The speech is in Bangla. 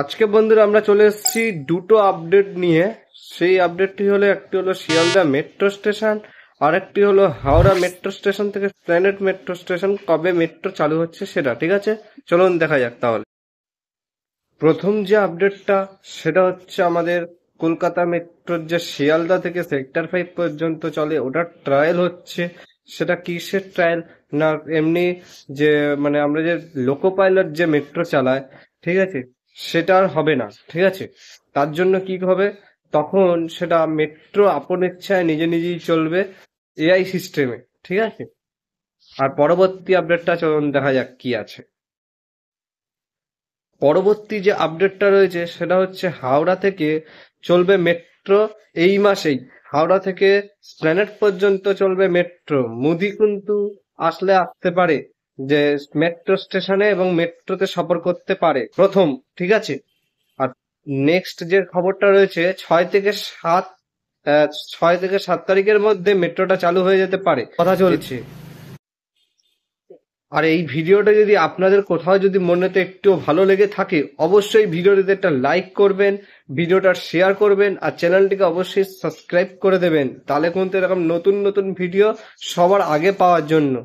আজকে বন্ধুরা আমরা চলে এসেছি দুটো আপডেট নিয়ে। সেই আপডেটটি হলো, একটি হলো শিয়ালদা মেট্রো স্টেশন, আর একটি হলো হাওড়া মেট্রো স্টেশন থেকে প্ল্যানেট মেট্রো স্টেশন কবে মেট্রো চালু হচ্ছে সেটা। ঠিক আছে, চলুন দেখা যাক তাহলে। প্রথম যে আপডেটটা সেটা হচ্ছে আমাদের কলকাতা মেট্রোর যে শিয়ালদা থেকে সেক্টর 5 পর্যন্ত চলে, ওটার ট্রায়াল হচ্ছে। সেটা কিসের ট্রায়াল না, এমনি যে মানে আমরা যে লোকো পাইলট যে মেট্রো চালায়, ঠিক আছে, সেটা আর হবে না। ঠিক আছে, তার জন্য কি হবে, তখন সেটা মেট্রো আপন ইচ্ছায় নিজে নিজেই চলবে এআই সিস্টেমে। ঠিক আছে, আর পরবর্তী আপডেটটা চলুন দেখা যাক কি আছে। পরবর্তী যে আপডেটটা রয়েছে সেটা হচ্ছে হাওড়া থেকে চলবে মেট্রো এই মাসেই। হাওড়া থেকে প্ল্যানেট পর্যন্ত চলবে মেট্রো। মোদি কিন্তু আসলে আসতে পারে যে মেট্রো স্টেশনে এবং মেট্রোতে সফর করতে পারে প্রথম। ঠিক আছে, আর নেক্সট যে খবরটা রয়েছে 6 থেকে 7 তারিখের মধ্যে মেট্রোটা চালু হয়ে যেতে পারে কথা চলছে। আর এই ভিডিওটা যদি আপনাদের কোথাও যদি মনেতে একটু ভালো লেগে থাকে, অবশ্যই ভিডিওটিতে একটা লাইক করবেন, ভিডিওটা শেয়ার করবেন, আর চ্যানেলটিকে অবশ্যই সাবস্ক্রাইব করে দেবেন, তাহলে কিন্তু এরকম নতুন নতুন ভিডিও সবার আগে পাওয়ার জন্য।